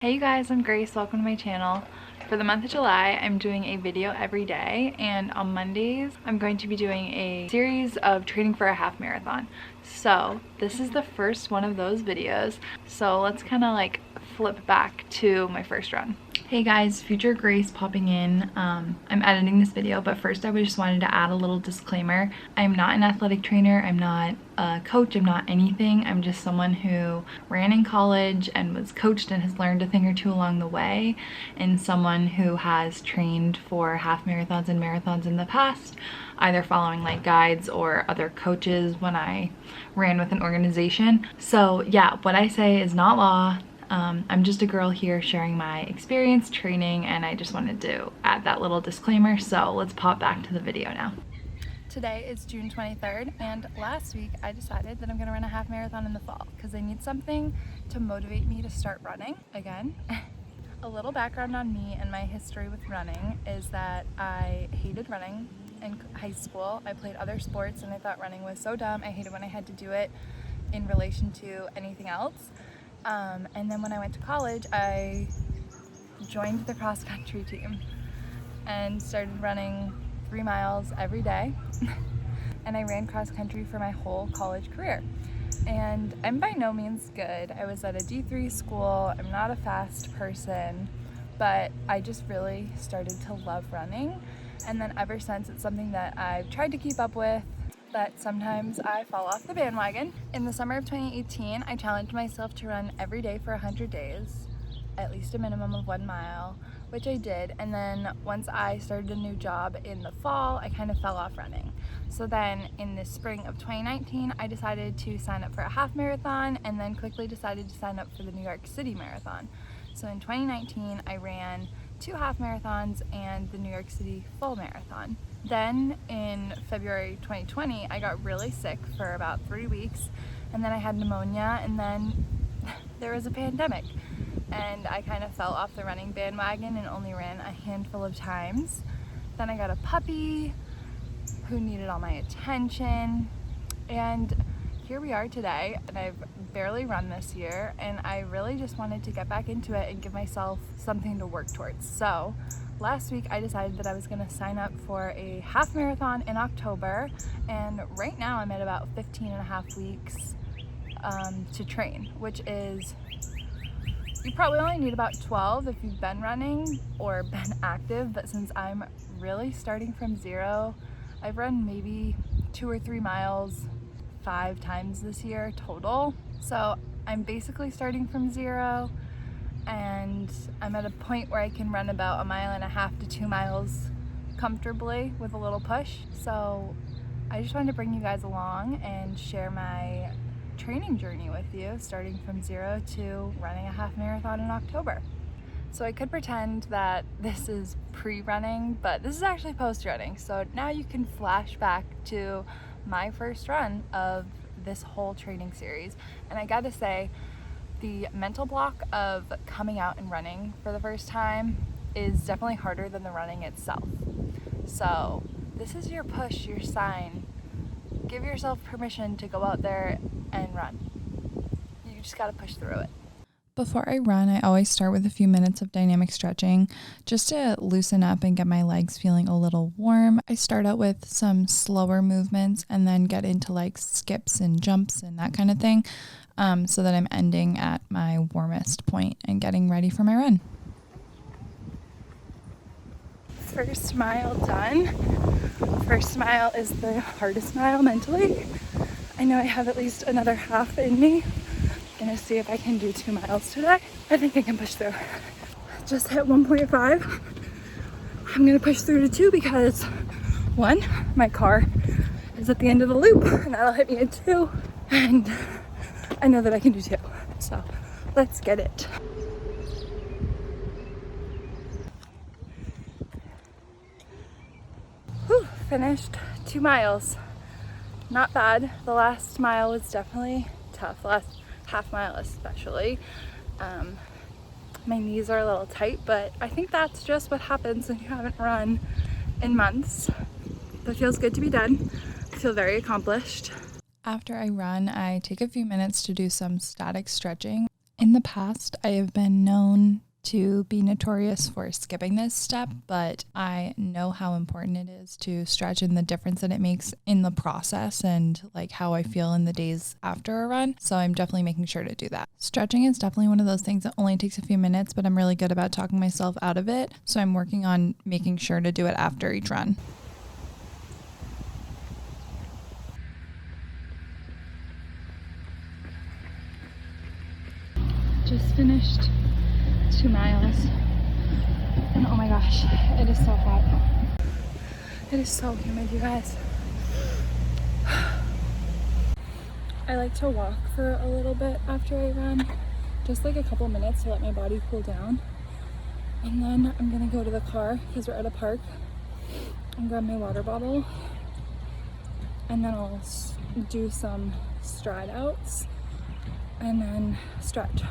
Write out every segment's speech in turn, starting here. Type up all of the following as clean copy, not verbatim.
Hey you guys, I'm Grace. Welcome to my channel. For the month of July, I'm doing a video every day, and on Mondays, I'm going to be doing a series of training for a half marathon. So this is the first one of those videos. So let's kind of like flip back to my first run. Hey guys, future Grace popping in. I'm editing this video, but first I just wanted to add a little disclaimer. I'm not an athletic trainer, I'm not a coach, I'm not anything. I'm just someone who ran in college and was coached and has learned a thing or two along the way, and someone who has trained for half marathons and marathons in the past, either following like guides or other coaches when I ran with an organization. So yeah, what I say is not law. I'm just a girl here sharing my experience training, and I just wanted to add that little disclaimer. So let's pop back to the video now. Today is June 23rd, and last week I decided that I'm gonna run a half marathon in the fall because I need something to motivate me to start running again. A little background on me and my history with running is that I hated running in high school. I played other sports and I thought running was so dumb. I hated when I had to do it in relation to anything else. And then when I went to college, I joined the cross-country team and started running 3 miles every day. And I ran cross-country for my whole college career. And I'm by no means good. I was at a D3 school. I'm not a fast person, but I just really started to love running. And then ever since, it's something that I've tried to keep up with, but sometimes I fall off the bandwagon. In the summer of 2018, I challenged myself to run every day for 100 days, at least a minimum of 1 mile, which I did. And then once I started a new job in the fall, I kind of fell off running. So then in the spring of 2019, I decided to sign up for a half marathon, and then quickly decided to sign up for the New York City Marathon. So in 2019, I ran 2 half marathons and the New York City full marathon. Then in February 2020, I got really sick for about 3 weeks, and then I had pneumonia, and then there was a pandemic, and I kind of fell off the running bandwagon and only ran a handful of times. Then I got a puppy who needed all my attention, and here we are today, and I've barely run this year, and I really just wanted to get back into it and give myself something to work towards. So last week I decided that I was going to sign up for a half marathon in October, and right now I'm at about 15 and a half weeks to train, which is, you probably only need about 12 if you've been running or been active, but since I'm really starting from zero, I've run maybe 2 or 3 miles 5 times this year total. So I'm basically starting from zero, and I'm at a point where I can run about 1.5 miles to 2 miles comfortably with a little push. So I just wanted to bring you guys along and share my training journey with you, starting from zero to running a half marathon in October. So I could pretend that this is pre-running, but this is actually post-running. So now you can flash back to my first run of this whole training series. And I gotta say, the mental block of coming out and running for the first time is definitely harder than the running itself. So this is your push, your sign. Give yourself permission to go out there and run. You just gotta push through it. Before I run, I always start with a few minutes of dynamic stretching just to loosen up and get my legs feeling a little warm. I start out with some slower movements and then get into like skips and jumps and that kind of thing, so that I'm ending at my warmest point and getting ready for my run. First mile done. First mile is the hardest mile mentally. I know I have at least another half in me. Gonna see if I can do 2 miles today. I think I can push through. Just hit 1.5. I'm gonna push through to 2 because 1, my car is at the end of the loop and that'll hit me at 2, and I know that I can do 2. So let's get it. Whew, finished 2 miles. Not bad. The last mile was definitely tough. The last half mile especially. My knees are a little tight, but I think that's just what happens when you haven't run in months. But it feels good to be done. I feel very accomplished. After I run, I take a few minutes to do some static stretching, In the past, I have been known to be notorious for skipping this step, but I know how important it is to stretch and the difference that it makes in the process and like how I feel in the days after a run. So I'm definitely making sure to do that. Stretching is definitely one of those things that only takes a few minutes, but I'm really good about talking myself out of it. So I'm working on making sure to do it after each run. Just finished 2 miles, and oh my gosh, it is so hot. It is so humid, you guys. I like to walk for a little bit after I run, just like a couple minutes to let my body cool down. And then I'm gonna go to the car because we're at a park and grab my water bottle, and then I'll do some stride outs and then stretch.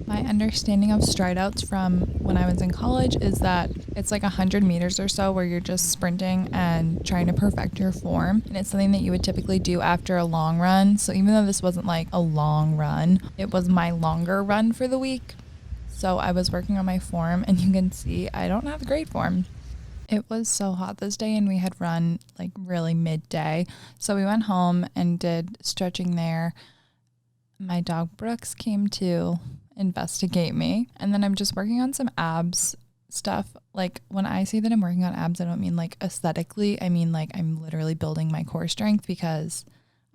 My understanding of stride outs from when I was in college is that it's like 100 meters or so where you're just sprinting and trying to perfect your form. And it's something that you would typically do after a long run. So even though this wasn't like a long run, it was my longer run for the week. So I was working on my form, and you can see I don't have great form. It was so hot this day, and we had run like really midday. So we went home and did stretching there. My dog Brooks came to investigate me, and then I'm just working on some abs stuff. Like when I say that I'm working on abs, I don't mean like aesthetically. I mean like I'm literally building my core strength because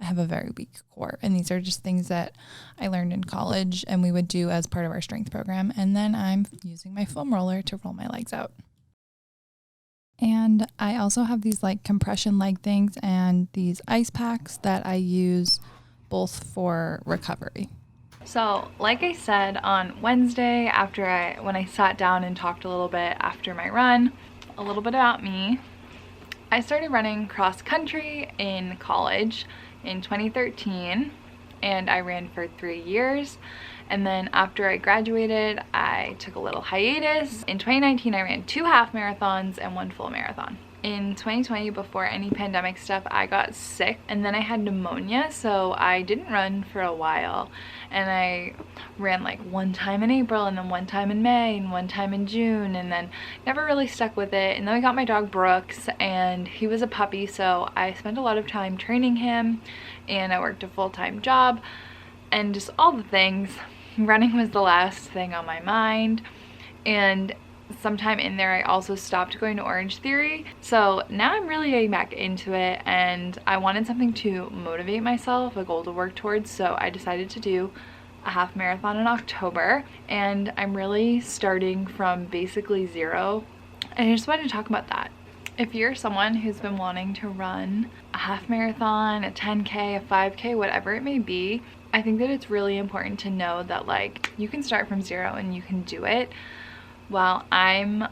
I have a very weak core, and these are just things that I learned in college and we would do as part of our strength program. And then I'm using my foam roller to roll my legs out. And I also have these like compression leg things and these ice packs that I use both for recovery. So like I said on Wednesday, when I sat down and talked a little bit after my run, a little bit about me. I started running cross country in college in 2013, and I ran for 3 years. And then after I graduated, I took a little hiatus. In 2019, I ran 2 half marathons and 1 full marathon. In 2020, before any pandemic stuff, I got sick, and then I had pneumonia, so I didn't run for a while. And I ran like 1 time in April, and then 1 time in May, and 1 time in June, and then never really stuck with it. And then I got my dog Brooks, and he was a puppy, so I spent a lot of time training him, and I worked a full-time job, and just all the things. Running was the last thing on my mind. And sometime in there I also stopped going to Orange Theory, so now I'm really getting back into it, and I wanted something to motivate myself, a goal to work towards, so I decided to do a half marathon in October, and I'm really starting from basically zero, and I just wanted to talk about that. If you're someone who's been wanting to run a half marathon, a 10K, a 5K, whatever it may be, I think that it's really important to know that like you can start from zero and you can do it. Well, I'm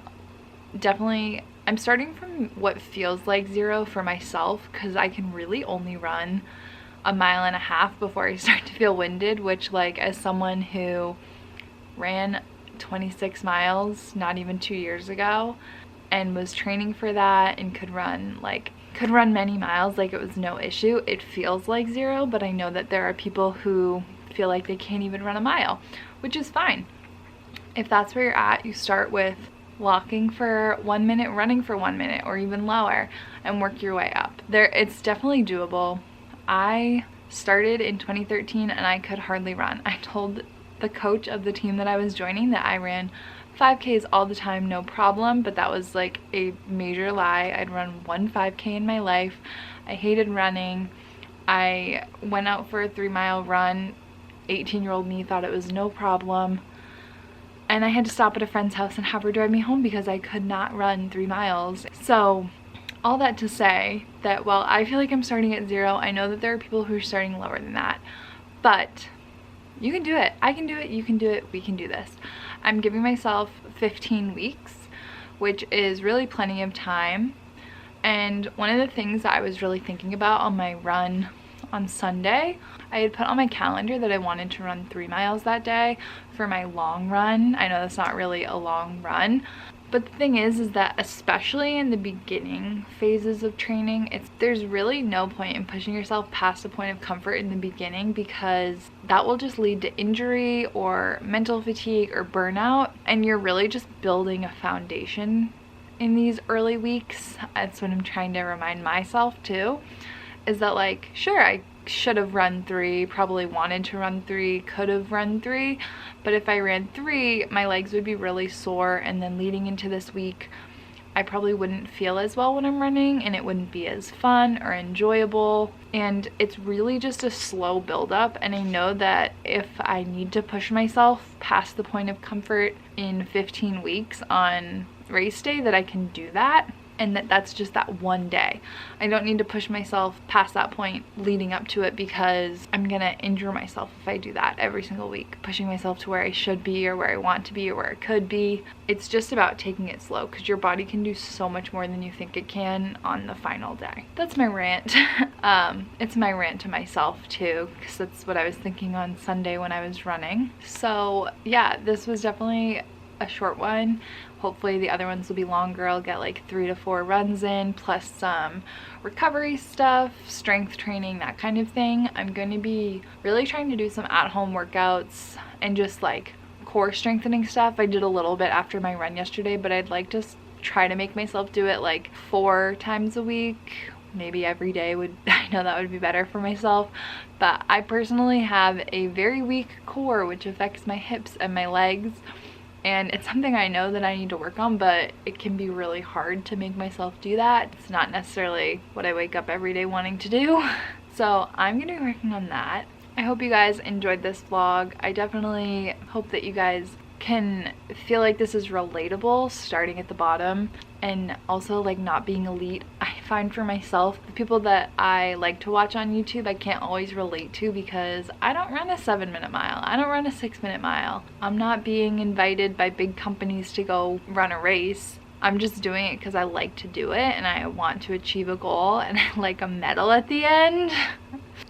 starting from what feels like zero for myself, because I can really only run 1.5 miles before I start to feel winded, which like as someone who ran 26 miles not even 2 years ago and was training for that and could run many miles like it was no issue, it feels like zero. But I know that there are people who feel like they can't even run a mile, which is fine. If that's where you're at, you start with walking for 1 minute, running for 1 minute, or even lower, and work your way up. It's definitely doable. I started in 2013 and I could hardly run. I told the coach of the team that I was joining that I ran 5Ks all the time, no problem, but that was like a major lie. I'd run 1 5K in my life. I hated running. I went out for a 3-mile run. 18-year-old me thought it was no problem. And I had to stop at a friend's house and have her drive me home because I could not run 3 miles. So all that to say that while I feel like I'm starting at zero, I know that there are people who are starting lower than that. But you can do it. I can do it. You can do it. We can do this. I'm giving myself 15 weeks, which is really plenty of time. And one of the things that I was really thinking about on my run on Sunday, I had put on my calendar that I wanted to run 3 miles that day for my long run. I know that's not really a long run, But the thing is that especially in the beginning phases of training, there's really no point in pushing yourself past the point of comfort in the beginning, because that will just lead to injury or mental fatigue or burnout, and you're really just building a foundation in these early weeks. That's what I'm trying to remind myself too, is that like, sure, I should have run 3, probably wanted to run 3, could have run 3, but if I ran 3, my legs would be really sore, and then leading into this week I probably wouldn't feel as well when I'm running, and it wouldn't be as fun or enjoyable. And it's really just a slow buildup, and I know that if I need to push myself past the point of comfort in 15 weeks on race day, that I can do that, and that's just that one day. I don't need to push myself past that point leading up to it, because I'm gonna injure myself if I do that every single week, pushing myself to where I should be or where I want to be or where I could be. It's just about taking it slow, because your body can do so much more than you think it can on the final day. That's my rant. It's my rant to myself too, because that's what I was thinking on Sunday when I was running. So yeah, this was definitely a short one. Hopefully the other ones will be longer. I'll get like 3 to 4 runs in, plus some recovery stuff, strength training, that kind of thing. I'm going to be really trying to do some at-home workouts and just like core strengthening stuff. I did a little bit after my run yesterday, but I'd like to try to make myself do it like 4 times a week. Maybe every day would, I know that would be better for myself, but I personally have a very weak core, which affects my hips and my legs. And it's something I know that I need to work on, but it can be really hard to make myself do that. It's not necessarily what I wake up every day wanting to do. So I'm gonna be working on that. I hope you guys enjoyed this vlog. I definitely hope that you guys can feel like this is relatable, starting at the bottom, and also like not being elite. I find for myself, the people that I like to watch on YouTube, I can't always relate to, because I don't run a 7-minute mile. I don't run a 6-minute mile. I'm not being invited by big companies to go run a race. I'm just doing it because I like to do it, and I want to achieve a goal, and I like a medal at the end.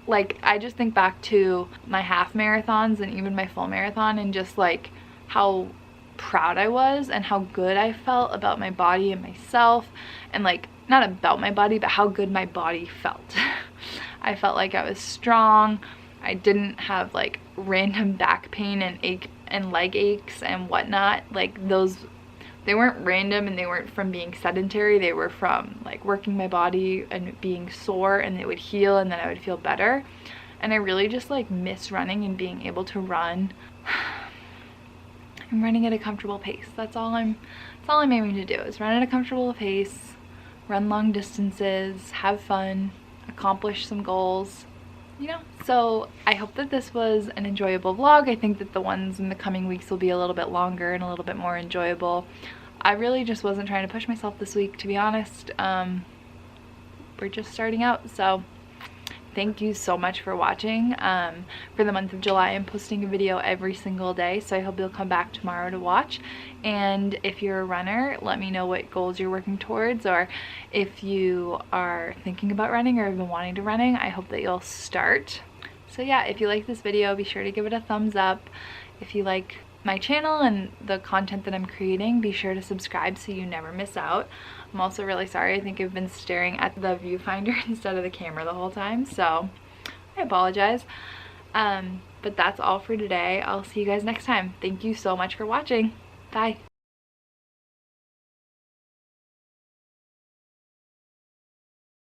Like, I just think back to my half marathons and even my full marathon, and just like how proud I was and how good I felt about my body and myself, and like not about my body, but how good my body felt. I felt like I was strong. I didn't have like random back pain and leg aches and whatnot. Like those, they weren't random, and they weren't from being sedentary. They were from like working my body and being sore, and it would heal, and then I would feel better. And I really just like miss running and being able to run. I'm running at a comfortable pace. That's all I'm aiming to do, is run at a comfortable pace, run long distances, have fun, accomplish some goals, you know? So I hope that this was an enjoyable vlog. I think that the ones in the coming weeks will be a little bit longer and a little bit more enjoyable. I really just wasn't trying to push myself this week, to be honest. We're just starting out, so thank you so much for watching. For the month of July, I'm posting a video every single day, so I hope you'll come back tomorrow to watch. And if you're a runner, let me know what goals you're working towards, or if you are thinking about running or have been wanting to running, I hope that you'll start. So yeah, if you like this video, be sure to give it a thumbs up. If you like my channel and the content that I'm creating, be sure to subscribe so you never miss out. I'm also really sorry. I think I've been staring at the viewfinder instead of the camera the whole time, so I apologize. But that's all for today. I'll see you guys next time. Thank you so much for watching. Bye.